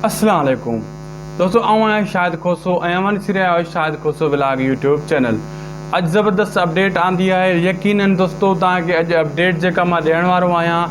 अस्सलाम वालेकुम दोस्तों, आऊं शाहिद खोसो ऐं ॾिसी रहिया आहियो शाहिद खोसो व्लॉग यूट्यूब चैनल। अॼु ज़बरदस्त अपडेट आंदी आहे। यकीनन दोस्तों तव्हांखे अॼु अपडेट जेका मां ॾियण वारो आहियां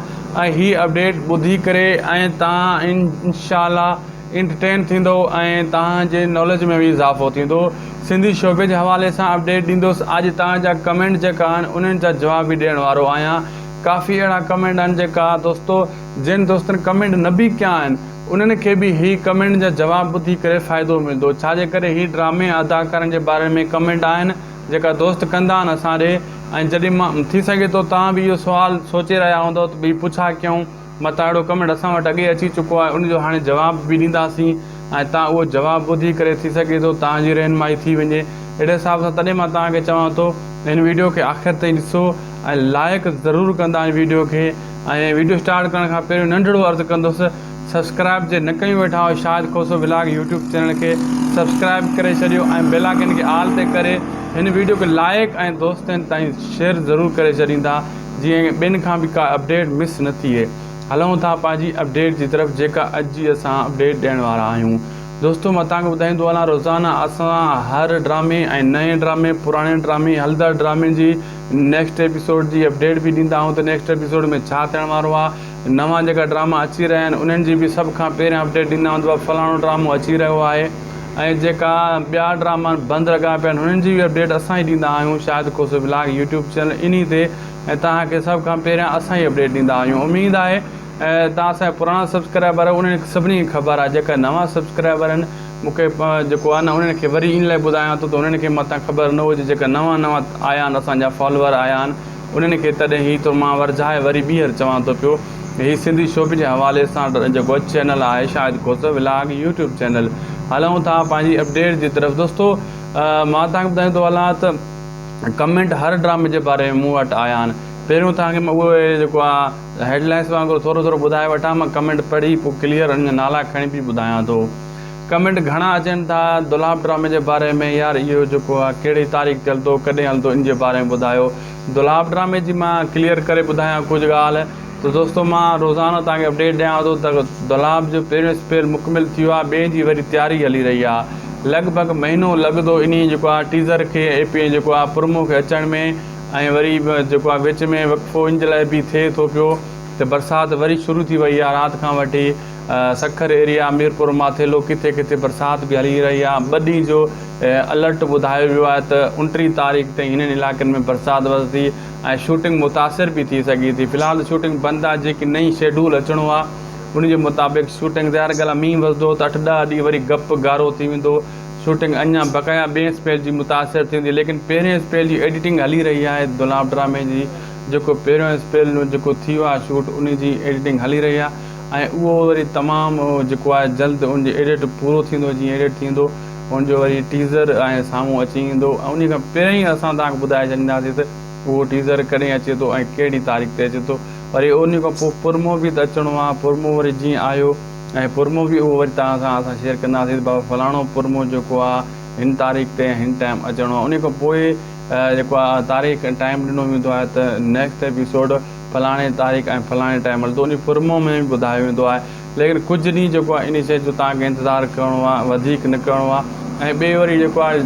ऐं हीअ अपडेट ॿुधी करे ऐं तव्हां इंशाअल्लाह इंटरटेन थींदो ऐं तव्हांजे नॉलेज में बि इज़ाफ़ो थींदो। सिंधी शोबे जे हवाले सां अपडेट ॾींदुसि। अॼु तव्हांजा कमेंट जेका आहिनि उन्हनि जा जवाब बि ॾियण वारो आहियां। काफ़ी अहिड़ा कमेंट आहिनि जेका दोस्तों जिन दोस्तनि कमेंट न बि कया आहिनि उन्हनि खे बि ही कमेंट जा जवाब ॿुधी करे फ़ाइदो मिलंदो। छाजे करे ही ड्रामे अदाकारनि जे बारे में कमेंट आहिनि जेका दोस्त कंदा आहिनि असां ॾे। ऐं जॾहिं मां थी सघे थो तव्हां बि इहो सुवालु सोचे रहिया हूंदव त भई पुछा कयूं, मथां अहिड़ो कमेंट असां वटि अॻे अची चुको आहे, उनजो हाणे जवाब बि ॾींदासीं ऐं तव्हां उहो जवाबु ॿुधी करे थी सघे थो तव्हांजी रहनुमाई थी वञे। अहिड़े हिसाब सां तॾहिं मां तव्हांखे चवां थो हिन वीडियो खे आख़िर ताईं ॾिसो ऐं लाइक ज़रूरु कंदा हिन वीडियो खे। ऐं वीडियो स्टार्ट करण खां पहिरियों नंढिड़ो अर्ज़ु कंदुसि, सब्सक्राइब जे न कयूं वेठा हो शाहिद खोसो व्लॉग यूट्यूब चैनल खे सब्सक्राइब करे छॾियो ऐं बेल आइकन खे आल ते करे हिन वीडियो खे लाइक ऐं दोस्तनि ताईं शेयर ज़रूरु करे छॾींदा जीअं ॿियनि खां बि का अपडेट मिस न थिए। हलूं था पंहिंजी अपडेट जी तरफ़ जेका अॼु जी असां अपडेट ॾियण वारा आहियूं। दोस्तों मां तव्हांखे ॿुधाईंदो हलां, रोज़ाना असां हर ड्रामे ऐं नए ड्रामे, पुराणे ड्रामे, हलंदड़ ड्रामे जी नेक्स्ट एपिसोड जी अपडेट बि ॾींदा आहियूं त नेक्स्ट एपिसोड में छा थियण वारो आहे। नवां जेका ड्रामा अची रहिया आहिनि उन्हनि जी बि सभ खां पहिरियां अपडेट ॾींदा आहियूं त फलाणो ड्रामो अची रहियो आहे। ऐं जेका ॿिया ड्रामा बंदि लॻा पिया आहिनि हुननि जी बि अपडेट असां ई ॾींदा आहियूं Shahid Khoso vlog YouTube channel इन ते। ऐं तव्हांखे सभ खां पहिरियां असां ई अपडेट ॾींदा आहियूं। उमेदु आहे तव्हां असांजा पुराणा सब्सक्राइबर उन्हनि खे सभिनी खे ख़बर आहे। जेका नवां सब्सक्राइबर आहिनि मूंखे जेको आहे न उन्हनि खे वरी इन लाइ ॿुधायां थो त उन्हनि खे मथां ख़बर न हुजे। जेका नवां आया आहिनि असांजा फॉलोवर आया आहिनि उन्हनि खे तॾहिं ई त मां वरझाए वरी ॿीहर चवां थो पियो हीअ सिंधी शोबे जे हवाले सां जेको चैनल आहे शाहिद खोसो व्लॉग यूट्यूब चैनल। हलूं था पंहिंजी अपडेट जी तरफ़। दोस्तों मां तव्हांखे ॿुधाईंदो हलां त कमेंट हर ड्रामे जे बारे में मूं वटि आया आहिनि। पहिरियों तव्हांखे मां उहे जेको आहे हेडलाइंस वांगुरु थोरो थोरो ॿुधाए वठां, मां कमेंट पढ़ी पोइ क्लियर अञा नाला खणी बि ॿुधायां थो। कमेंट घणा अचनि था दुलाब ड्रामे जे बारे में, यार इहो जेको आहे कहिड़ी तारीख़ ते हलंदो, कॾहिं हलंदो, इन जे बारे में ॿुधायो। दुलाब ड्रामे जी मां क्लियर करे ॿुधायां कुझु ॻाल्हि त दोस्तों मां रोज़ाना तव्हांखे अपडेट ॾियां थो त दुलाब जो पहिरियों स्पेल मुकमिल थी वियो आहे, ॿिए जी वरी तयारी हली रही आहे। लॻभॻि महीनो लॻंदो इन जेको आहे टीज़र खे एपी जेको आहे प्रोमो खे अचण में। ऐं वरी जेको आहे विच में वक़फ़ो इन जे लाइ बि थिए थो पियो त बरसाति वरी शुरू थी वई आहे। राति खां वठी सखर एरिया, मीरपुर, माथेलो, किथे किथे बरसाति बि हली रही आहे। 2 ॾींहं जो अलर्ट ॿुधायो वियो आहे त 29 तारीख़ ताईं हिननि इलाइक़नि में बरसाति वरसी ऐं शूटिंग मुतासिर बि थी सघे थी। फ़िलहालु शूटिंग बंदि आहे। जेकी नई शेड्यूल अचिणो आहे उन जे मुताबिक़ शूटिंग तयारु कयल आहे। मींहुं वसंदो त 8-10 ॾींहं वरी गप गारो थी वेंदो। शूटिंग अञा बक़ाया ॿिए स्पेल जी मुतासिर थींदी, लेकिन पहिरें स्पेल जी एडिटिंग हली रही आहे। दुलाब ड्रामे जी जेको पहिरियों स्पेल जेको थी वियो आहे शूट उन जी एडिटिंग हली रही आहे ऐं उहो वरी तमामु जेको आहे जल्द उनजो एडिट पूरो थींदो। जीअं एडिट थींदो उनजो वरी टीज़र ऐं साम्हूं अची वेंदो ऐं उन खां पहिरियों ई असां तव्हांखे ॿुधाए छॾींदासीं त उहो टीज़र कॾहिं अचे थो ऐं कहिड़ी तारीख़ ते अचे थो। वरी उन खां पोइ पुरमो बि त अचिणो आहे। पुरमो वरी जीअं आयो ऐं पुरमो बि उहो वरी तव्हां सां असां शेयर कंदासीं बाबा फलाणो पुरमो जेको आहे हिन तारीख़ ते हिन टाइम अचिणो आहे। उन खां पोइ जेको आहे तारीख़ टाइम ॾिनो वेंदो आहे त नेक्स्ट एपिसोड फलाणे तारीख़ ऐं फलाणे टाइम हलंदो। उन पुरमो में बि ॿुधायो वेंदो आहे। लेकिन कुझु ॾींहुं जेको आहे इन शइ जो तव्हांखे इंतज़ारु करिणो आहे, वधीक न करिणो आहे। ऐं ॿिए वरी जेको आहे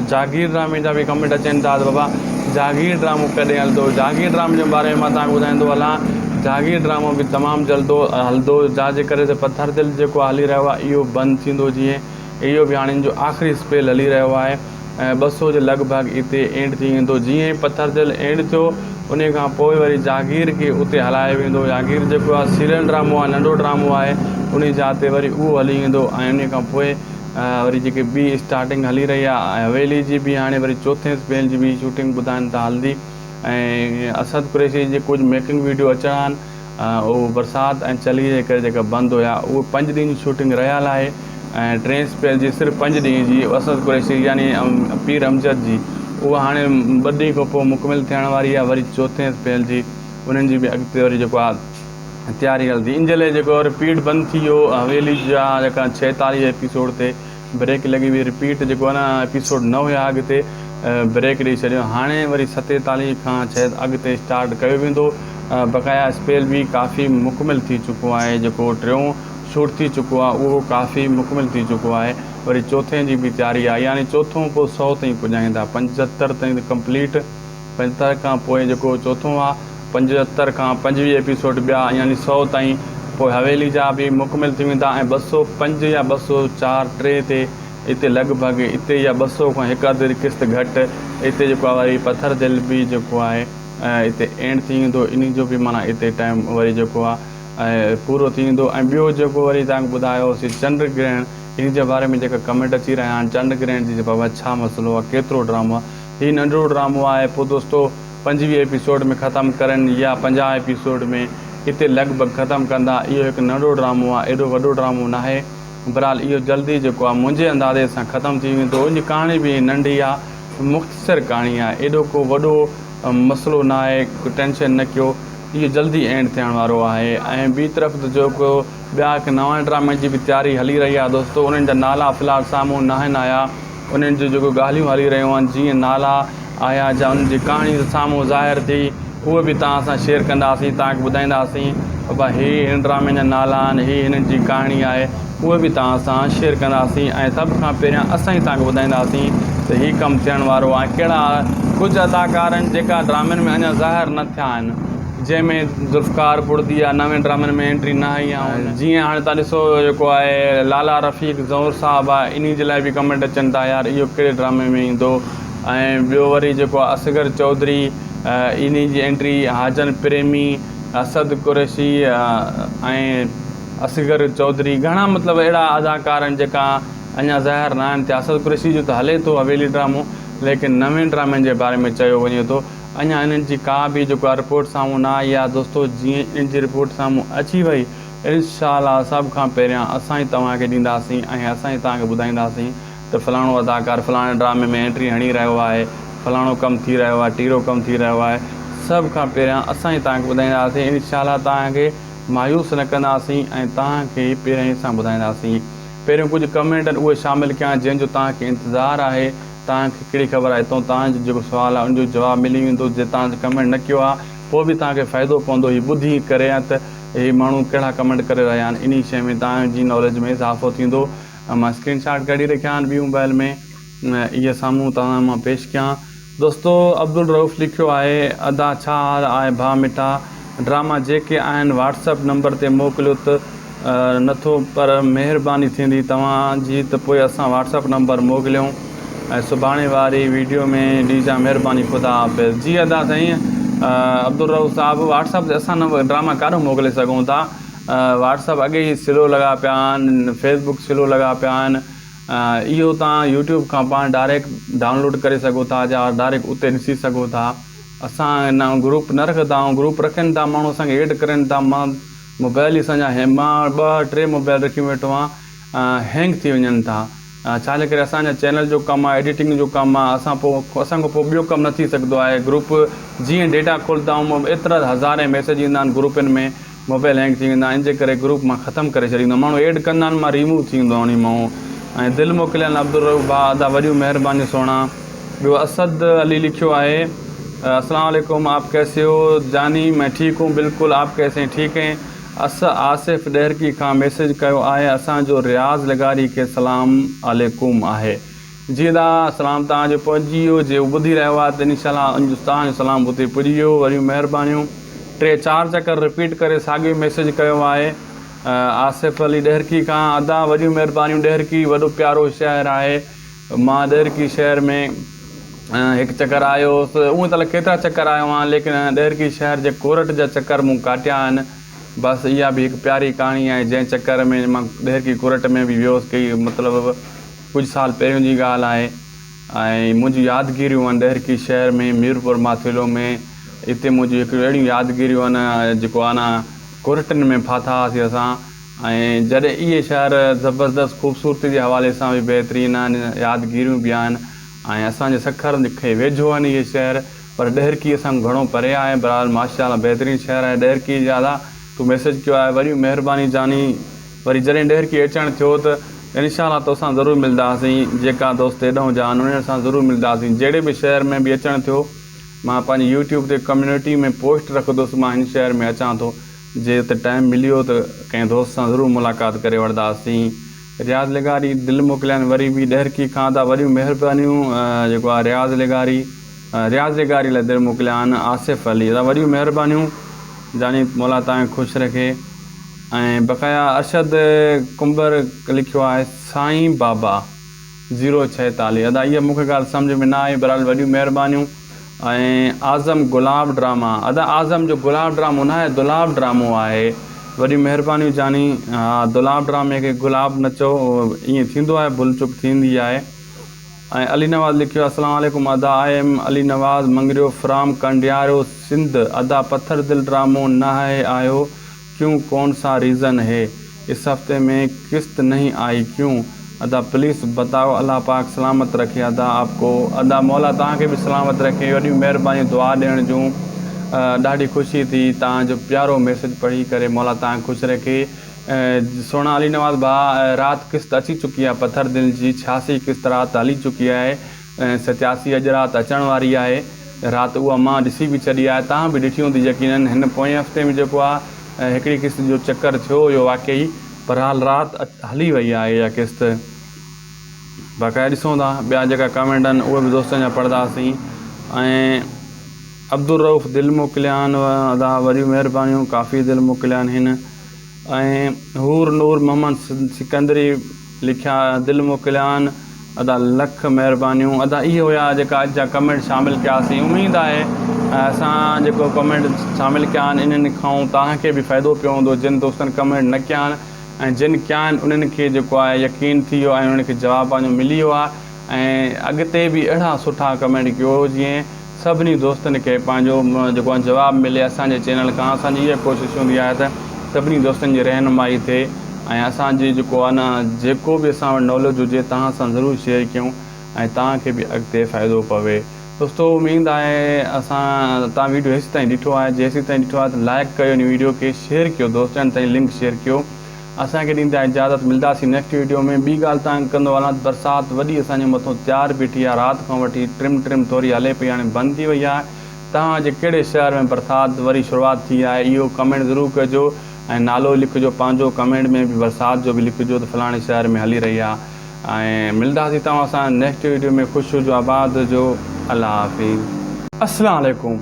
जागीर ड्रामे जा बि कमेंट अचनि था त बाबा जागीर ड्रामो कॾहिं हलंदो। जागीर ड्रामे जे बारे में मां तव्हांखे ॿुधाईंदो हलां, जागीर ड्रामो बि तमामु जल्दो हलंदो। छाजे करे त पथर दिलि जेको हली रहियो आहे इहो बंदि थींदो। जीअं इहो बि हाणे जो आख़िरी स्पेल हली रहियो आहे ऐं 200 जे लॻभॻि हिते एंड थी वेंदो। जीअं पथर दिलि एंड थियो उन खां पोइ वरी जागीर खे उते हलायो वेंदो। जागीर जेको आहे सीरियल ड्रामो आहे, नंढो ड्रामो आहे, उन जाते वरी उहो हली वेंदो। ऐं उन खां पोइ वरी जेकी ॿी स्टार्टिंग हली रही आहे हवेली जी बि हाणे वरी 4थे स्पेल जी बि शूटिंग ॿुधाइनि था हलंदी। ऐं असद कुरैशी जे कुझु मेकिंग वीडियो अचणा आहिनि उहो बरसाति ऐं चली जे करे जेका बंदि हुया उहो 5 ॾींहं जी शूटिंग रहियल आहे। ऐं 3 स्पेल जी सिर्फ़ु 5 ॾींहं जी असद कुरैशी यानी पीर अमजद जी उहा हाणे 2 ॾींहं खां पोइ मुकमिल थियण वारी आहे। वरी 4थे स्पेल जी उन्हनि जी बि अॻिते वरी जेको आहे तयारी हलंदी। इन जे लाइ जेको रिपीट बंदि थी वियो हवेली जा जेका 46 एपिसोड ते ब्रेक लॻी हुई। रिपीट जेको आहे न एपिसोड न हुया, अॻिते ब्रेक ॾेई छॾियो। हाणे वरी 47 खां शायदि अॻिते स्टार्ट कयो वेंदो। बक़ाया स्पेल बि काफ़ी मुकमिल थी चुको आहे। जेको 3 शूट थी चुको आहे, उहो काफ़ी मुकमिल थी चुको आहे। वरी चोथें जी बि तयारी आहे, यानी चोथों पोइ 100 ताईं पुॼाईंदा। 75 ताईं कंप्लीट, 75 खां पोइ जेको चोथों आहे, 75 खां 25 एपिसोड ॿिया, यानी 100 ताईं। पोइ हवेली जा बि मुकमिल थी वेंदा ऐं 205 या 204 3 ते हिते लॻभॻि हिते या 200 खां हिकु अधु किस्त घटि हिते जेको आहे वरी पथर दिलि बि जेको आहे हिते एंड थी वेंदो। इन जो बि माना हिते टाइम वरी जेको आहे पूरो थी वेंदो। ऐं ॿियो जेको वरी तव्हांखे ॿुधायोसीं चंड ग्रहण, इन जे बारे में जेका कमेंट अची रहिया आहिनि चंड ग्रहण जी, बाबा छा मसइलो आहे, केतिरो ड्रामो आहे। हीउ नंढिड़ो ड्रामो आहे। पोइ दोस्तो 25 एपिसोड में ख़तमु करनि या 50 एपिसोड में हिते लॻभॻि ख़तमु कंदा। इहो हिकु नंढिड़ो ड्रामो आहे, एॾो वॾो ड्रामो न आहे। बहरहाल इहो जल्दी जेको आहे मुंहिंजे अंदाज़े सां ख़तमु थी वेंदो। इन जी कहाणी बि नंढी आहे, मुख़्तसिर कहाणी आहे, एॾो को वॾो मसइलो न आहे, को टेंशन न कयो, इहो जल्दी एंड थियण वारो आहे। ऐं ॿी तरफ़ त जेको ॿिया हिकु नवां ड्रामे जी बि तयारी हली रही आहे दोस्तो, उन्हनि जा नाला फ़िलहालु साम्हूं न आहिनि आया। उन्हनि जो जेको ॻाल्हियूं हली रहियूं आहिनि, जीअं नाला आया या उन्हनि जी कहाणी साम्हूं ज़ाहिर थी, उहे बि तव्हां सां शेयर कंदासीं, तव्हांखे ॿुधाईंदासीं बाबा हीअ हिन ड्रामे जा नाला आहिनि, हीअ हिननि जी कहाणी आहे, उहे बि तव्हां सां शेयर कंदासीं। ऐं सभ खां पहिरियां असां ई तव्हांखे ॿुधाईंदासीं त हीउ कमु थियण वारो आहे। कहिड़ा कुझु अदाकार आहिनि जेका ड्रामनि में अञा ज़ाहिर न थिया आहिनि, जंहिंमें ज़ुल्फ़कार पुरदी आहे, नवे ड्रामनि में एंट्री न आई आहे। जीअं हाणे तव्हां ॾिसो जेको आहे लाला रफ़ीक ज़ौहर साहिबु आहे, इन जे लाइ बि कमेंट अचनि था यार इहो कहिड़े ड्रामे में ईंदो। ऐं ॿियो वरी जेको आहे असगर चौधरी, इन जी एंट्री, हाजन प्रेमी, असद कुरैशी ऐं असगर चौधरी, घणा मतिलबु अहिड़ा अदाकार आहिनि जेका अञा ज़ाहिर न आहिनि थिया। असद कुरैशी जो त हले थो हवेली ड्रामो, लेकिन नवे ड्रामनि जे बारे में चयो वञे थो अञा इन्हनि जी का बि जेको आहे रिपोर्ट साम्हूं न आई आहे। दोस्तो जीअं इन्हनि जी रिपोर्ट साम्हूं अची वई, इंशाअल्लाह सभ खां पहिरियां असां ई तव्हांखे ॾींदासीं ऐं असां ई तव्हांखे ॿुधाईंदासीं त फलाणो अदाकार फलाणे ड्रामे में एंट्री हणी रहियो आहे, फलाणो कमु थी रहियो आहे, टीरो कमु थी रहियो आहे। सभ खां पहिरियां असां ई तव्हांखे ॿुधाईंदासीं, इंशाअल्लाह तव्हांखे मायूस न कंदासीं ऐं तव्हांखे पहिरियों सां ॿुधाईंदासीं। पहिरियों कुझु कमेंट आहिनि उहे शामिलु कयां जंहिंजो तव्हांखे इंतज़ारु आहे। तव्हांखे कहिड़ी ख़बर आहे, हितां तव्हांजो जेको सुवालु आहे उनजो जवाबु मिली वेंदो। जे तव्हां कमेंट न कयो आहे पोइ बि तव्हांखे फ़ाइदो पवंदो हीउ ॿुधी करे त हीअ माण्हू कहिड़ा कमेंट करे रहिया आहिनि। इन शइ में तव्हांजी नॉलेज में इज़ाफ़ो थींदो। मां स्क्रीन शॉट कढी रखिया आहिनि ॿी मोबाइल में, इहे साम्हूं तव्हां मां पेश कयां। दोस्तो अब्दुल रऊफ़ लिखियो आहे, अदा छा हाल आहे भाउ मिठा, ड्रामा जेके आहिनि व्हाट्सअप नंबर ते मोकिलियो त नथो, पर महिरबानी थींदी तव्हांजी त पोइ असां व्हाट्सअप नंबर मोकिलियूं ऐं सुभाणे वारी वीडियो में ॾिजां, महिरबानी ख़ुदा हाफ़िज़। जी अदा साईं अब्दुल रऊफ़ साहिबु, व्हाट्सअप ते असां न ड्रामा काॾों मोकिले सघूं था। व्हाट्सअप अॻे ई स्लो लॻा पिया आहिनि, फेसबुक स्लो लॻा पिया आहिनि। इहो तव्हां यूट्यूब खां पाण डायरेक्ट डाउनलोड करे सघो था या डायरेक्ट उते ॾिसी सघो था। असां हिन ग्रुप न रखंदा आहियूं, ग्रुप रखनि था माण्हू असांखे एड करनि था। मां मोबाइल ई असांजा मां 2-3 मोबाइल रखी वेठो आहियां, हैंग थी वञनि था। छाजे करे असांजा चैनल जो कमु आहे, एडिटिंग जो कमु आहे, असांखां पोइ ॿियो कमु न थी सघंदो आहे। ग्रुप जीअं डेटा खोलंदा आहियूं एतिरा हज़ारे मैसेज ईंदा आहिनि ग्रुपनि में, मोबाइल हैंग थी वेंदा आहिनि। इन जे करे ग्रुप मां ख़तमु करे छॾींदो, माण्हू एड कंदा आहिनि, मां रिमूव थी वेंदो आहियां उन मां। ऐं दिलि मोकिलियल अब्दुल रऊफ़ भाउ, अदा वॾियूं महिरबानी सोना। ॿियो असद अली लिखियो आहे, अस्सलाम वालेकुम, आप कैसे हो जानी, मैं ठीक हूँ बिल्कुल, आप कैसे ठीक हैं। आसिफ़ ॾहरकी खां मैसेज कयो आहे, असांजो रियाज़ लगारी खे सलाम अलैकुम आहे। जी दा सलाम तव्हांजो पहुची वियो, जे ॿुधी रहियो आहे त इंशाअल्लाह तव्हांजो सलाम हुते पुॼी वियो। वरियूं महिरबानियूं। 3-4 चकर रिपीट करे साॻियो मैसेज कयो आहे आसिफ़ अली ॾहरकी खां, अदा वॾियूं महिरबानियूं। ॾहरकी वॾो प्यारो शहरु आहे, मां ॾहरकी शहर में हिकु चकर आयो हुउसि। उअं त केतिरा चकर आयो आहियां, लेकिन ॾहरकी शहर जे कोरट जा चकर मूं काटिया आहिनि। बसि इहा बि हिकु प्यारी कहाणी आहे, जंहिं चकर में मां ॾहरकी कोरट में बि वियोसि कई, मतिलबु कुझु साल पहिरियों जी ॻाल्हि आहे। ऐं मुंहिंजी यादगिरियूं आहिनि ॾहरकी शहर में, मीरपुर माथिलो में, हिते मुंहिंजी हिकिड़ियूं अहिड़ियूं यादगिरियूं आहिनि जेको आहे न कोरटनि में फाथा हुआसीं असां। ऐं जॾहिं इहे शहर ज़बरदस्त ख़ूबसूरती जे हवाले सां बि बहितरीनु आहिनि, यादगिरियूं बि आहिनि ऐं असांजे सखर खे वेझो आहिनि इहे शहर, पर ॾहरकी असां घणो परे आहे। बहरहाल माशाअल्लाह बहितरीनु शहर आहे ॾहरकी। ज़्यादा तूं मैसेज कयो आहे, वरी महिरबानी जानी। वरी जॾहिं ॾहरकी अचणु थियो त इंशाअल्लाह तोसां ज़रूरु मिलंदासीं, जेका दोस्त हेॾां जा आहिनि उन्हनि सां ज़रूरु मिलंदासीं। जहिड़े बि शहर में बि अचणु थियो, मां पंहिंजी यूट्यूब ते कम्यूनिटी में पोस्ट रखंदुसि, मां हिन शहर में अचां थो, जे उते टाइम मिलियो त कंहिं दोस्त सां ज़रूरु मुलाक़ात करे वठंदासीं। रियाज़ लिगारी दिलि मोकिलिया वरी बि ॾहरकी खां त वॾियूं महिरबानियूं। जेको आहे रियाज़ लिगारी लाइ दिलि मोकिलिया आहिनि आसिफ़ अली, अदा वॾियूं महिरबानियूं। जानी मौला तव्हांखे ख़ुशि रखे। ऐं बक़ाया अरशद कुंबर लिखियो आहे साईं बाबा 046, अदा इहा मूंखे ॻाल्हि सम्झ में न आई, बहरहाल वॾियूं महिरबानियूं। ऐं आज़म गुलाब ड्रामा, अदा आज़म जो गुलाब ड्रामो न आहे, दुलाब ड्रामो आहे। वॾियूं महिरबानियूं जानी। हा, दुलाब ड्रामे खे गुलाब न चओ, ईअं थींदो आहे, भुल चुक थींदी आहे। ऐं अली नवाज़ लिखियो आहे अस्सलाम वालेकुम, अदा I am Ali Nawaz Mangrio from Kandiaro Sindh, अदा पत्थर दिल ड्रामो न है आयो क्यों, कौन सा रीज़न है, इस हफ्ते में किस्त नहीं आई क्यों, अदा प्लीज़ बताओ, अल्लाह पाक सलामत रखे अदा आपको। अदा मौला तव्हांखे बि सलामत रखे। वॾियूं महिरबानी दुआ ॾियण जूं। ॾाढी ख़ुशी थी तव्हांजो प्यारो मैसेज पढ़ी करे, मौला तव्हांखे ख़ुशि रखे। सोना अली नवाज़ भाउ, राति किस्त अची चुकी आहे पत्थर दिल जी, 86 किस्त राति हली चुकी आहे। 87 अॼु राति अचण वारी आहे। राति उहा मां ॾिसी बि छॾी आहे, तव्हां बि ॾिठी हूंदी यकीनन। हिन पोएं हफ़्ते में जेको आहे हिकिड़ी किस्त जो चकर थियो हुयो वाक़ई, पर हाल राति हली वई आहे इहा किस्त। बाक़ाइदा ॾिसूं था ॿिया जेका कमेंट आहिनि उहे बि दोस्तनि जा पढ़ंदासीं। ऐं अब्दुल रऊफ़ दिलि मोकिलिया आहिनि, अदा वॾियूं महिरबानियूं, काफ़ी दिलि मोकिलिया आहिनि। ऐं हूर नूर मोहम्मद सिकंदरी लिखिया दिलि मोकिलिया आहिनि, अदा लख महिरबानियूं। अदा इहे हुया जेका अॼु जा कमेंट शामिलु कयासीं। उमेदु आहे असां जेको कमेंट शामिलु कया आहिनि इन्हनि खां तव्हांखे बि फ़ाइदो पियो हूंदो। जिन दोस्तनि कमेंट न कया आहिनि ऐं जिन कया आहिनि उन्हनि खे जेको आहे यकीन थी वियो आहे, उन्हनि खे जवाबु पंहिंजो मिली वियो आहे। ऐं अॻिते बि अहिड़ा सुठा कमेंट कयो जीअं सभिनी दोस्तनि खे पंहिंजो जेको आहे जवाबु मिले असांजे चैनल खां। असांजी इहा कोशिशि हूंदी आहे त सभिनी दोस्तनि जी रहनुमाई थिए ऐं असांजी जेको आहे न जेको बि असां वटि नॉलेज हुजे तव्हां सां ज़रूरु शेयर कयूं ऐं तव्हांखे बि अॻिते फ़ाइदो पवे। दोस्तो उमेदु आहे असां तव्हां वीडियो हेसि ताईं ॾिठो आहे, जेसीं ताईं ॾिठो आहे त लाइक कयो, इन वीडियो खे शेयर कयो, दोस्तनि ताईं लिंक शेयर कयो। असांखे ॾींदा इजाज़त, मिलंदासीं नेक्स्ट वीडियो में। ॿी ॻाल्हि तव्हां कंदो वञा, बरसाति वॾी असांजे मथां तयारु बीठी आहे, राति खां वठी ट्रिम थोरी हले पई, हाणे बंदि थी वई आहे। तव्हांजे कहिड़े शहर में बरसाति वरी शुरूआति थी आहे इहो कमेंट ज़रूरु कजो ऐं नालो लिखिजो पंहिंजो, कमेंट में बि बरसाति जो बि लिखिजो त फलाणे शहर में हली रही आहे। ऐं मिलंदासीं तव्हां सां नेक्स्ट वीडियो में। ख़ुशि हुजो, आबाद हुजो, अल्लाह हाफ़िज़। अस्सलाम वालेकुम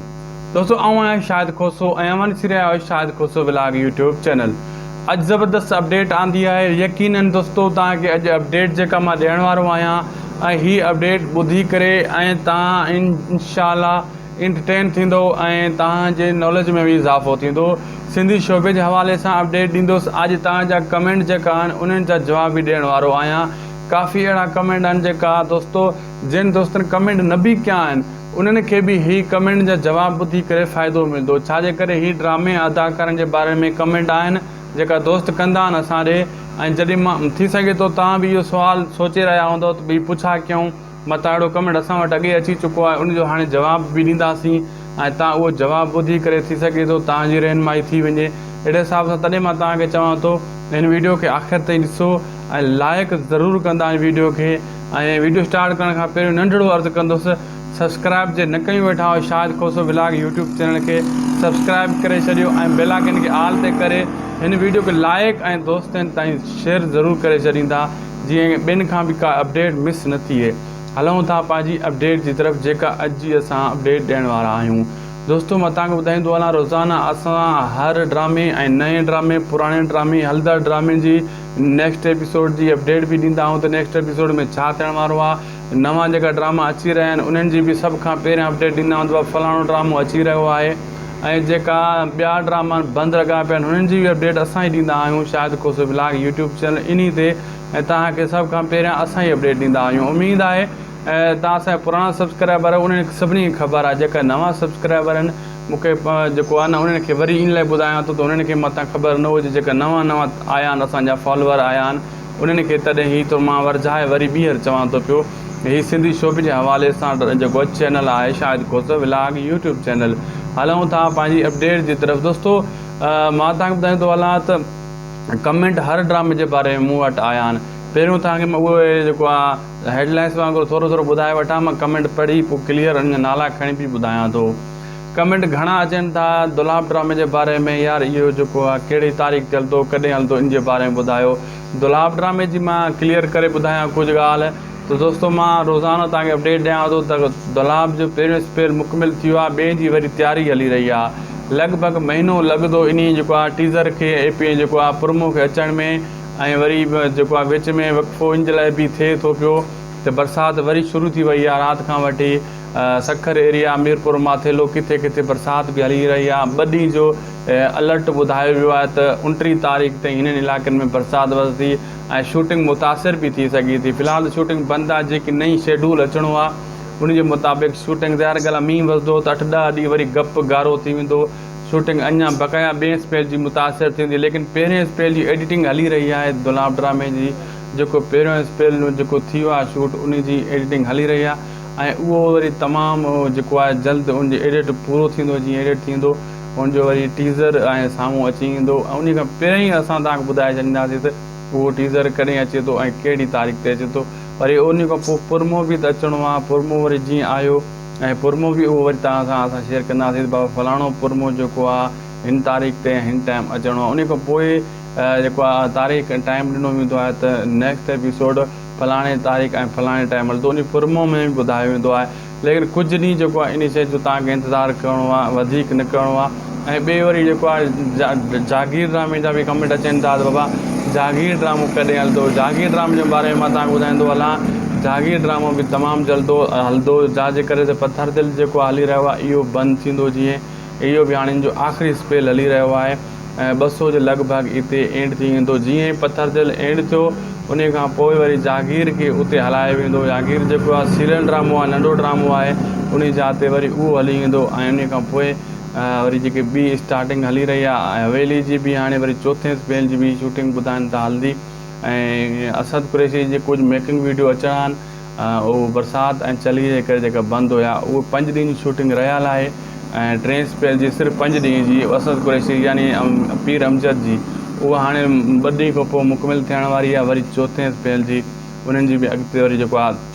दोस्तों, आऊं आहियां शाहिद खोसो ऐं अव्हां ॾिसी रहिया आहियो शाहिद खोसो व्लॉग यूट्यूब चैनल। अॼु ज़बरदस्त अपडेट आंदी आहे, यकीनन दोस्तो तव्हांखे अॼु अपडेट जेका मां ॾियण वारो आहियां ऐं हीअ अपडेट ॿुधी करे ऐं तव्हां इंशाअल्लाह इंटरटेन थींदो ऐं तव्हांजे नॉलेज में बि इज़ाफ़ो थींदो। सिंधी शोबे जे हवाले सां अपडेट ॾींदुसि। अॼु तव्हांजा कमेंट जेका आहिनि उन्हनि जा जवाब बि ॾियण वारो आहियां। काफ़ी अहिड़ा कमेंट आहिनि जेका दोस्तो जिन दोस्तनि कमेंट न बि कया आहिनि उन्हनि खे बि हीअ कमेंट जा जवाब ॿुधी करे फ़ाइदो मिलंदो। छाजे करे हीअ ड्रामे अदाकारनि जे बारे में कमेंट आहिनि जेका दोस्त कंदा आहिनि असां ॾे। ऐं जॾहिं मां थी सघे थो तव्हां बि इहो सुवालु सोचे रहिया हूंदव त भई पुछा कयूं, मथां अहिड़ो कमेंट असां वटि अॻे अची चुको आहे, उनजो हाणे जवाबु बि ॾींदासीं ऐं तव्हां उहो जवाबु ॿुधी करे थी सघे थो तव्हांजी रहनुमाई थी वञे। अहिड़े हिसाब सां तॾहिं मां तव्हांखे चवां थो हिन वीडियो खे आख़िर ताईं ॾिसो ऐं लाइक ज़रूरु कंदा हिन वीडियो खे। ऐं वीडियो स्टार्ट करण खां पहिरियों नंढिड़ो अर्ज़ु कंदुसि, सब्सक्राइब जे न कयूं वेठा हो शाहिद खोसो व्लॉग यूट्यूब चैनल खे सब्सक्राइब करे छॾियो ऐं बेल आइकन खे ऑल ते करे हिन वीडियो खे लाइक ऐं दोस्तनि ताईं शेयर ज़रूरु करे छॾींदा जीअं ॿियनि खां बि का अपडेट मिस न थिए। हलूं था पंहिंजी अपडेट जी तरफ़ जेका अॼु जी असां अपडेट ॾियण वारा आहियूं। दोस्तो मां तव्हांखे ॿुधाईंदो वञा, रोज़ाना असां हर ड्रामे ऐं नए ड्रामे, पुराणे ड्रामे, हलंदड़ ड्रामे जी नेक्स्ट एपिसोड जी अपडेट बि ॾींदा आहियूं त नेक्स्ट एपिसोड में छा थियण वारो आहे। नवां जेका ड्रामा अची रहिया आहिनि उन्हनि जी बि सभ खां पहिरियां अपडेट ॾींदा आहियूं त फलाणो ड्रामो अची रहियो आहे। ऐं जेका ॿिया ड्रामा बंदि लॻा पिया आहिनि हुननि जी बि अपडेट असां ई ॾींदा आहियूं Shahid Khoso vlog YouTube channel इन ते। ऐं तव्हांखे सभ खां पहिरियां असां ई अपडेट ॾींदा आहियूं। उमेदु आहे तव्हां असांजा पुराणा सब्सक्राइबर उन्हनि खे सभिनी खे ख़बर आहे। जेका नवां सब्सक्राइबर आहिनि मूंखे जेको आहे न उन्हनि खे वरी इन लाइ ॿुधायां थो त उन्हनि खे मथां ख़बर न हुजे। जेका नवां आया आहिनि असांजा फॉलोवर आया आहिनि उन्हनि खे तॾहिं ई त मां वरझाए वरी ॿीहर चवां थो पियो, हीअ सिंधी शोबे जे हवाले सां जेको चैनल आहे शाहिद खोसो व्लॉग यूट्यूब चैनल। हलूं था पंहिंजी अपडेट जी तरफ़। दोस्तो मां तव्हांखे ॿुधाईंदो हलां त कमेंट हर ड्रामे जे बारे में मूं वटि आया आहिनि। पहिरियों तव्हांखे मां उहे जेको आहे हेडलाइंस वांगुरु थोरो ॿुधाए वठां, मां कमेंट पढ़ी पोइ क्लियर उन नाला खणी बि ॿुधायां थो। कमेंट घणा अचनि था दुलाब ड्रामे जे बारे में, यार इहो जेको आहे कहिड़ी तारीख़ हलंदो, कॾहिं हलंदो, इन जे बारे में ॿुधायो। दुलाब ड्रामे जी मां क्लियर करे ॿुधायां कुझु ॻाल्हि। तो दोस्तों मां रोज़ाना तव्हांखे अपडेट ॾियां थो त दुलाब जो पहिरियों स्पेल मुकमिल थी वियो आहे, ॿिए जी वरी तयारी हली रही आहे। लॻभॻि महीनो लॻंदो इन जेको आहे टीज़र खे एपी जेको आहे प्रोमो खे अचण में, ऐं वरी जेको आहे विच में वक़फ़ो इन जे लाइ बि थिए थो पियो त बरसाति वरी शुरू थी वई आहे। राति खां वठी सखर एरिया मीरपुर माथेलो किथे किथे बरसाति बि हली रही आहे। 2 ॾींहं जो अलर्ट ॿुधायो वियो आहे त 29 तारीख़ ताईं हिननि इलाइक़नि में बरसाति वरसी ऐं शूटिंग मुतासिर बि थी सघे थी। फ़िलहालु शूटिंग बंदि आहे, जेकी नई शेड्यूल अचिणो आहे उन जे मुताबिक़ शूटिंग ज़ाहिर ॻाल्हि आहे मींहुं वसंदो त 8-10 ॾींहं वरी गप गारो थी वेंदो, शूटिंग अञा बक़ाया ॿिए स्पेल जी मुतासिर थींदी। लेकिन पहिरें स्पेल जी एडिटिंग हली रही आहे दुलाब ड्रामे जी, जेको पहिरियों स्पेल जेको थी वियो आहे शूट उन जी एडिटिंग हली रही आहे, ऐं उहो वरी तमामु जेको आहे जल्द उनजो एडिट पूरो थींदो। जीअं एडिट थींदो उनजो वरी टीज़र ऐं साम्हूं अची वेंदो, ऐं उन खां पहिरियों ई असां तव्हांखे ॿुधाए छॾींदासीं त उहो टीज़र कॾहिं अचे थो ऐं कहिड़ी तारीख़ ते अचे थो। वरी उन खां पोइ पुरमो बि त अचिणो आहे, पुरमो वरी जीअं आयो ऐं पुरमो बि उहो वरी तव्हां सां असां शेयर कंदासीं त बाबा फलाणो पुरमो जेको आहे हिन तारीख़ ते हिन टाइम अचिणो आहे। उन खां पोइ जेको आहे तारीख़ टाइम ॾिनो वेंदो आहे त नेक्स्ट एपिसोड फलाणे तारीख़ ऐं फलाणे टाइम हलंदो, उन पुरमो में बि ॿुधायो वेंदो आहे। लेकिन कुझु ॾींहं जेको आहे इन शइ जो तव्हांखे इंतज़ारु करिणो आहे, वधीक न करिणो आहे। ऐं ॿिए वरी जेको आहे जागीर ड्रामे जा बि कमेंट अचनि था त बाबा जागीर ड्रामो कॾहिं हलंदो। जागीर ड्रामे जे बारे में मां तव्हांखे ॿुधाईंदो हलां, जागीर ड्रामो बि तमामु जल्दो हलंदो, जंहिंजे करे त पथर दिलि जेको हली रहियो आहे इहो बंदि थींदो। जीअं इहो बि हाणे जो आख़िरी स्पेल हली रहियो आहे, 200 जे लॻभॻि हिते एंड थी वेंदो। जीअं ई पथर दिलि एंड थियो उन खां पोइ वरी जागीर खे उते हलाए वेंदो। जागीर जेको आहे सीरियल ड्रामो आहे, नंढो ड्रामो आहे, उन जाते वरी उहो हली वेंदो। ऐं उन खां पोइ वरी जेकी ॿी स्टार्टिंग हली रही आहे हवेली जी बि हाणे वरी चोथें स्पेल जी बि शूटिंग ॿुधाइनि था हलंदी। ऐं असद कुरैशी जे कुझु मेकिंग वीडियो अचणा आहिनि, उहो बरसाति ऐं चली जे करे जेका बंदि हुया उहो 5 ॾींहं जी शूटिंग रहियल आहे। ऐं 3 स्पेल जी सिर्फ़ु 5 ॾींहं जी असद कुरैशी यानी पीर अमजद जी उहा हाणे 2 ॾींहं खां पोइ मुकमिल थियण वारी आहे। वरी चोथें स्पेल जी उन्हनि जी बि अॻिते वरी जेको आहे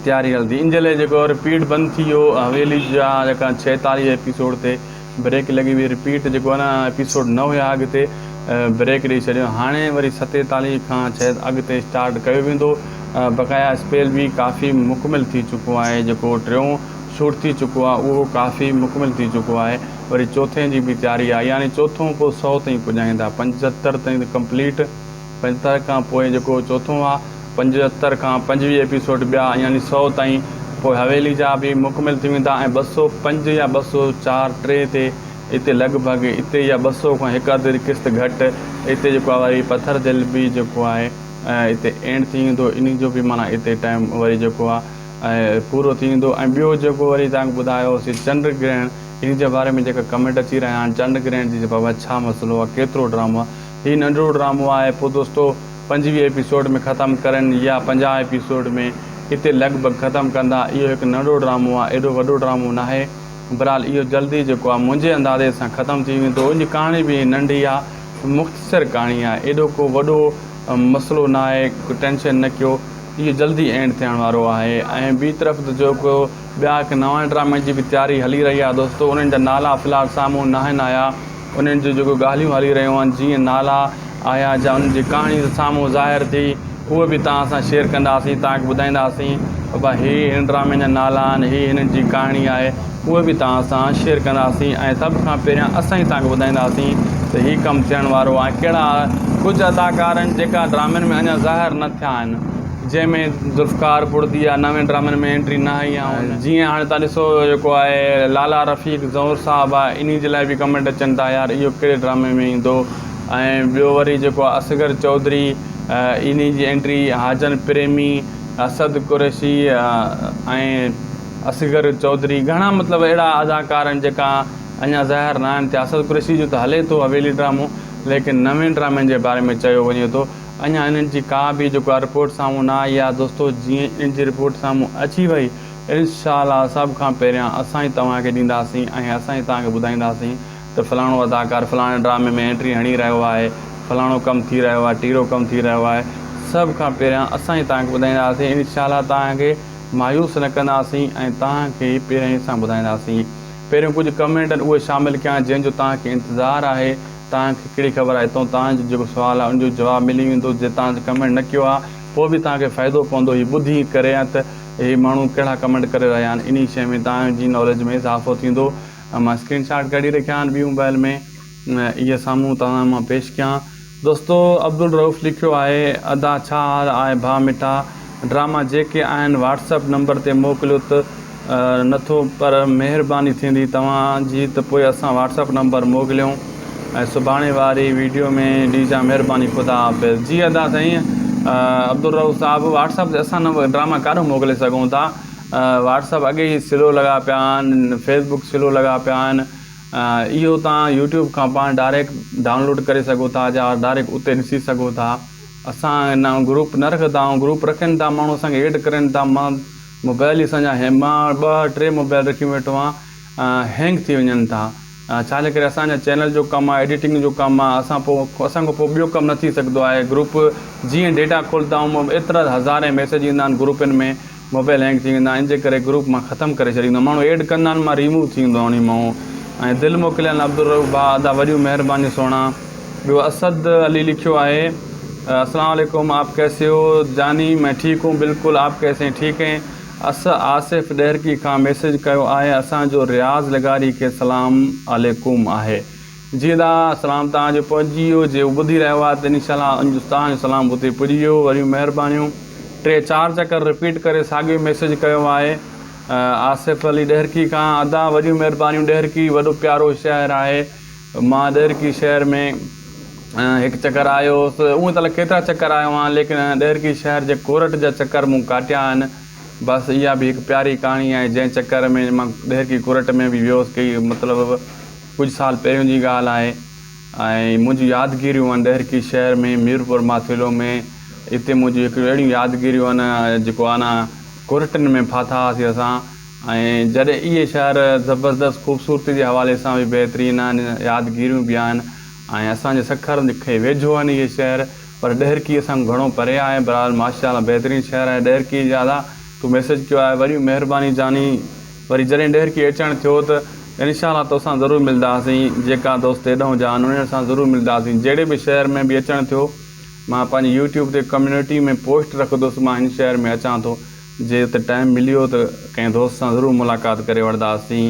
तयारी हलंदी। इन जे लाइ जेको रिपीट बंदि थी वियो हवेली जा जेका 46 एपिसोड ते ब्रेक लॻी हुई, रिपीट जेको आहे न एपिसोड न हुया अॻिते ब्रेक ॾेई छॾियो। हाणे वरी 47 खां शायदि अॻिते स्टार्ट कयो वेंदो। बक़ाया स्पेल बि काफ़ी मुकमिल थी चुको आहे, जेको 3 शूट थी चुको आहे उहो काफ़ी मुकमिल थी चुको आहे। वरी चोथें जी बि तयारी आहे, यानी चोथों पोइ 100 ताईं पुॼाईंदा, 75 ताईं कंप्लीट। 75 खां पोइ जेको चोथों आहे 75 खां 25 एपिसोड ॿिया यानी 100 ताईं, पोइ हवेली जा बि मुकमिल थी वेंदा। ऐं 205 या 204 3 ते हिते लॻभॻि हिते या 200 खां 1 किस्त घटि हिते जेको आहे वरी पथर दिलि बि जेको आहे हिते एंड थी वेंदो। इन जो बि माना हिते टाइम वरी जेको आहे पूरो थी वेंदो। ऐं ॿियो जेको वरी तव्हांखे ॿुधायोसीं चंड ग्रहण, इन जे बारे में जेका कमेंट अची रहिया आहिनि चंड ग्रहण जी बाबा छा मसइलो आहे, केतिरो ड्रामो आहे, हीउ नंढिड़ो ड्रामो आहे। पोइ दोस्तो 25 एपिसोड में ख़तमु करनि या 50 एपिसोड में हिते लॻभॻि ख़तमु कंदा। इहो हिकु नंढो ड्रामो आहे, एॾो वॾो ड्रामो न आहे। बहरहाल इहो जल्दी जेको आहे मुंहिंजे अंदाज़े सां ख़तमु थी वेंदो। इनजी कहाणी बि नंढी आहे, मुख़्तसिर कहाणी आहे, एॾो को वॾो मसइलो न आहे, को टेंशन न कयो, इहो जल्दी एंड थियण वारो आहे। ऐं ॿी तरफ़ जेको ॿिया हिकु नवां ड्रामे जी बि तयारी हली रही आहे दोस्तो, उन्हनि जा नाला फ़िलहालु साम्हूं न आहिनि आया। उन्हनि जो जेको ॻाल्हियूं हली रहियूं आहिनि, जीअं नाला आया जा उन्हनि जी कहाणी साम्हूं ज़ाहिर थी, उहे बि तव्हां सां शेयर कंदासीं, तव्हांखे ॿुधाईंदासीं बाबा हीअ हिन ड्रामे जा नाला आहिनि, हीअ हिननि जी कहाणी आहे, उहे बि तव्हां सां शेयर कंदासीं। ऐं सभ खां पहिरियां असां ई तव्हांखे ॿुधाईंदासीं त हीउ कमु थियण वारो आहे। कहिड़ा कुझु अदाकार आहिनि जेका ड्रामनि में अञा ज़ाहिर न थिया आहिनि, जंहिंमें ज़ुल्फ़कार बुर्दी आहे, नवे ड्रामनि में एंट्री न आई आहे। जीअं हाणे तव्हां ॾिसो जेको आहे लाला रफ़ीक ज़ौहर साहबु आहे, इन जे लाइ बि कमेंट अचनि था यार इहो कहिड़े ड्रामे में ईंदो। ऐं ॿियो वरी जेको आहे असगर चौधरी, इन जी एंट्री, हाजन प्रेमी, असद कुरैशी ऐं असगर चौधरी, घणा मतिलबु अहिड़ा अदाकार आहिनि जेका अञा ज़ाहिर न आहिनि थिया। असद कुरैशी जो त हले थो हवेली ड्रामो, लेकिन नवे ड्रामनि जे बारे में चयो वञे थो अञा इन्हनि जी का बि जेको आहे रिपोर्ट साम्हूं न आई आहे। दोस्तो जीअं इन्हनि जी रिपोर्ट साम्हूं अची वई इंशाअल्लाह सभ खां पहिरियां असां ई तव्हांखे ॾींदासीं ऐं असां ई तव्हांखे ॿुधाईंदासीं त फलाणो अदाकार फलाणे ड्रामे में एंट्री हणी रहियो आहे, फलाणो कमु थी रहियो आहे, टीरो कमु थी रहियो आहे। सभ खां पहिरियां असां ई तव्हांखे ॿुधाईंदासीं, इंशाअल्लाह तव्हांखे मायूस न कंदासीं ऐं तव्हांखे पहिरियों ई सां ॿुधाईंदासीं। पहिरियों कुझु कमेंट आहिनि उहे शामिलु कयां जंहिंजो तव्हांखे इंतज़ारु आहे। तव्हांखे कहिड़ी ख़बर आहे हितां तव्हांजो जेको सुवालु आहे उनजो जवाबु मिली वेंदो। जे तव्हां कमेंट न कयो आहे पोइ बि तव्हांखे फ़ाइदो पवंदो हीउ ॿुधी करे त इहे माण्हू कहिड़ा कमेंट करे रहिया आहिनि। इन शइ में तव्हांजी नॉलेज में इज़ाफ़ो थींदो। मां स्क्रीनशॉट कढी रखिया आहिनि ॿी मोबाइल में, इहे साम्हूं तव्हां मां पेश कयां। दोस्तो अब्दुल रऊफ़ लिखियो आहे, अदा छा हाल आहे भाउ मिठा, ड्रामा जेके आहिनि व्हाट्सअप नंबर ते मोकिलियो त नथो, पर महिरबानी थींदी तव्हांजी त पोइ असां व्हाट्सअप नंबर मोकिलियूं ऐं सुभाणे वारी वीडियो में ॾिजा, महिरबानी ख़ुदा हाफ़िज़। जी अदा साईं अब्दुल रऊफ़ साहिबु, व्हाट्सअप ते असां न ड्रामा कान मोकिले सघूं था। व्हाट्सअप अॻे ई स्लो लॻा पिया आहिनि, फेसबुक स्लो लॻा पिया आहिनि। इहो तव्हां यूट्यूब खां पाण डायरेक्ट डाउनलोड करे सघो था या डायरेक्ट उते ॾिसी सघो था। असां हिन ग्रुप न रखंदा आहियूं, ग्रुप रखनि था माण्हू असांखे एड करनि था। मां मोबाइल ई असांजा मां 2-3 मोबाइल रखी वेठो आहियां, हैंग थी वञनि था। छाजे करे असांजा चैनल जो कमु आहे, एडिटिंग जो कमु आहे, असांखां पोइ ॿियो कमु न थी सघंदो आहे। ग्रुप जीअं डेटा खोलंदा आहियूं एतिरा हज़ारे मैसेज ईंदा आहिनि ग्रुपनि में, मोबाइल हैंग थी वेंदा आहिनि। इन जे करे ग्रुप मां ख़तमु करे छॾींदो, माण्हू एड कंदा आहिनि मां रिमूव थी वेंदो आहियां उन मां। ऐं दिलि मोकिलियल अब्दुल रऊफ़ भाउ, अदा वॾियूं महिरबानी सोना। ॿियो असद अली लिखियो आहे, अस्सलाम वालेकुम, आप कैसे हो जानी, मैं ठीक हूँ, बिल्कुलु आप कैसे ठीक हैं। आसिफ़ ॾहरकी खां मैसेज कयो आहे, असांजो रियाज़ लगारी खे सलाम अलैकुम आहे। जी अदा सलाम तव्हांजो पहुची वियो, जे ॿुधी रहियो आहे त इंशाअल्लाह तव्हांजो सलाम हुते पुॼी वियो। वॾियूं महिरबानियूं। 3-4 चकर रिपीट करे साॻियो मैसेज कयो आहे आसिफ़ अली ॾहरकी खां। अदा वॾियूं महिरबानियूं। ॾहरकी वॾो प्यारो शहरु आहे। मां ॾहरकी शहर में हिकु चकर आयो हुउसि, उअं त केतिरा चकर आयो आहियां, लेकिन ॾहरकी शहर जे कोरट जा चकर मूं काटिया आहिनि। बसि इहा बि हिकु प्यारी कहाणी आहे, जंहिं चकर में मां ॾहरकी कोरट में बि वियोसि कई, मतिलबु कुझु साल पहिरियों जी ॻाल्हि आहे। ऐं मुंहिंजूं यादगिरियूं आहिनि ॾहरकी शहर में, मीरपुर माथिलो में, हिते मुंहिंजियूं हिकिड़ियूं अहिड़ियूं यादगिरियूं आहिनि जेको आहे न कोरटनि में फाथा हुआसीं असां। ऐं जॾहिं इहे शहर ज़बरदस्त ख़ूबसूरती जे हवाले सां बि बहितरीनु आहिनि, यादगिरियूं बि आहिनि। ऐं असांजे सखर खे वेझो आहिनि इहे शहर, पर ॾहरकी असां घणो परे आहे। बहरहाल माशाअल्लाह बहितरीनु शहर आहे ॾहरकी। ज़्यादा तूं मैसेज कयो आहे, वॾियूं महिरबानी जानी। वरी जॾहिं ॾहरकी अचणु थियो त इंशाअल्लाह तोसां ज़रूरु मिलंदासीं। जेका दोस्त हेॾां जा आहिनि उन्हनि सां ज़रूरु मिलंदासीं। जहिड़े बि शहर में बि अचणु थियो, मां पंहिंजी यूट्यूब ते कम्यूनिटी में पोस्ट रखंदुसि, मां हिन शहर में अचां थो, जे हुते टाइम मिलियो त कंहिं दोस्त सां ज़रूरु मुलाक़ात करे वठंदासीं।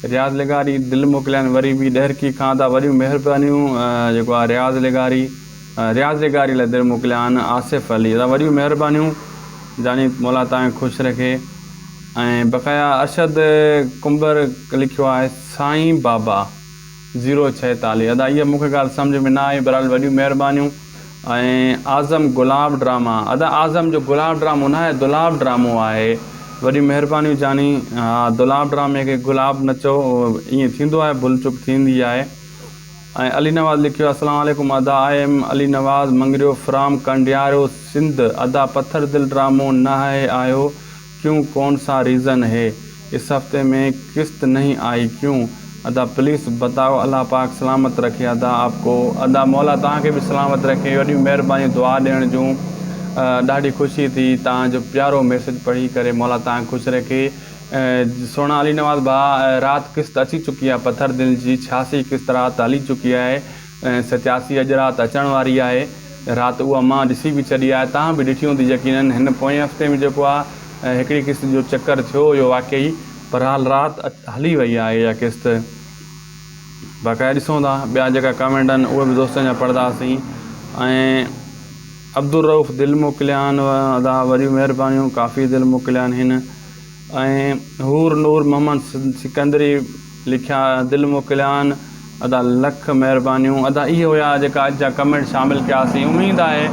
रियाज़ लगारी दिलि मोकिलिया वरी बि ॾहरकी खां था, वॾियूं महिरबानियूं। जेको आहे रियाज़ लगारी लाइ दिलि मोकिलिया आहिनि आसिफ़ अली, वॾियूं महिरबानियूं जानी, मौला तव्हांखे ख़ुशि रखे। ऐं बक़ाया अरशद कुंबर लिखियो आहे, साईं बाबा 046। अदा इहा मूंखे ॻाल्हि सम्झ में न आई, बहरहाल वॾियूं महिरबानियूं। ऐं आज़म गुलाब ड्रामा, अदा आज़म जो गुलाब ड्रामो न आहे, दुलाब ड्रामो आहे। वॾियूं महिरबानियूं जानी। हा, दुलाब ड्रामे खे गुलाब न चओ, ईअं थींदो आहे, भुल चुक थींदी आहे। ऐं अली नवाज़ लिखियो, अस्सलाम वालेकुम, अदा I am Ali Nawaz Mangrio from Kandiaro Sindh. अदा पत्थर दिल ड्रामो न है आयो क्यों, कौन सा रीज़न है, इस हफ्ते में किस्त नहीं आई क्यों। अदा प्लीज़ बताओ, अल्लाह पाक सलामत रखे अदा आपको। अदा मौला तव्हांखे बि सलामत रखे। वॾियूं महिरबानियूं दुआ ॾियण जूं। ॾाढी ख़ुशी थी तव्हांजो प्यारो मैसेज पढ़ी करे, मौला तव्हांखे ख़ुशि रखे। सोना अली नवाज़ भाउ, राति किस्त अची चुकी आहे पत्थर दिल जी, 86 किस्त राति हली चुकी आहे। 87 अॼु राति अचण वारी आहे। राति उहा मां ॾिसी बि छॾी आहे, तव्हां बि ॾिठी हूंदी यकीनन। हिन पोएं हफ़्ते में जेको आहे हिकिड़ी किस्त जो चकर थियो हुयो वाक़ई, पर हाल राति हली वई आहे इहा किस्त। बाक़ाइदा ॾिसूं था ॿिया जेका कमेंट आहिनि उहे बि दोस्तनि जा पढ़ंदासीं। ऐं अब्दुल रऊफ़ दिलि मोकिलिया आहिनि, अदा वॾियूं महिरबानियूं, काफ़ी दिलि मोकिलिया आहिनि हिन। ऐं हूर नूर मोहम्मद सिकंदरी लिखिया दिलि मोकिलिया आहिनि, अदा लख महिरबानियूं। अदा इहे हुया जेका अॼु जा कमेंट शामिलु कयासीं। उमेदु आहे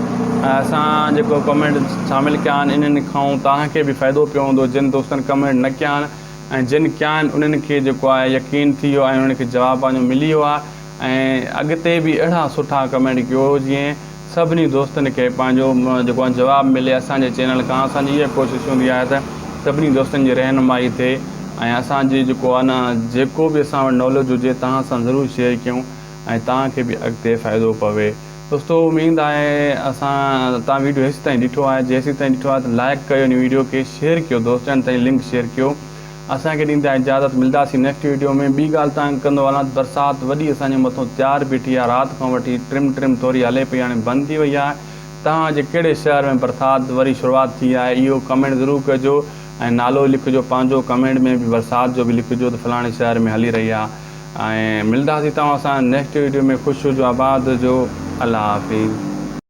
असां जेको कमेंट शामिलु कया आहिनि इन्हनि खां तव्हांखे बि फ़ाइदो पियो हूंदो। जिन दोस्तनि कमेंट न कया आहिनि ऐं जिन कया आहिनि उन्हनि खे जेको आहे यकीन थी वियो आहे, उन्हनि खे जवाबु पंहिंजो मिली वियो आहे। ऐं अॻिते बि अहिड़ा सुठा कमेंट कयो जीअं सभिनी दोस्तनि खे पंहिंजो जेको आहे जवाबु मिले असांजे चैनल खां। असांजी इहा कोशिशि हूंदी आहे त सभिनी दोस्तनि जी रहनुमाई थिए ऐं असांजी जेको आहे न जेको बि असां वटि नॉलेज हुजे तव्हां सां ज़रूरु शेयर कयूं ऐं तव्हांखे बि अॻिते फ़ाइदो पवे। दोस्तो उमेदु आहे असां तव्हां वीडियो हेसि ताईं ॾिठो आहे, जेसि ताईं ॾिठो आहे त लाइक कयो हिन वीडियो खे, शेयर कयो दोस्तनि ताईं, लिंक शेयर कयो। असांखे ॾींदा इजाज़त। मिलंदासीं नेक्स्ट वीडियो में। ॿी ॻाल्हि तव्हां कंदो हलां, बरसाति वॾी असांजे मथां तयारु बीठी आहे, राति खां वठी ट्रिम थोरी हले पई, हाणे बंदि थी वई आहे। तव्हांजे कहिड़े शहर में बरसाति वरी शुरूआति थी आहे इहो कमेंट ज़रूरु कजो, ऐं नालो लिखिजो पंहिंजो, कमेंट में बि बरसाति जो बि लिखिजो त फलाणे शहर में हली रही आहे। ऐं मिलंदासीं तव्हां सां नेक्स्ट वीडियो में। ख़ुशि हुजो, आबाद हुजो, अल्लाह हाफ़िज़।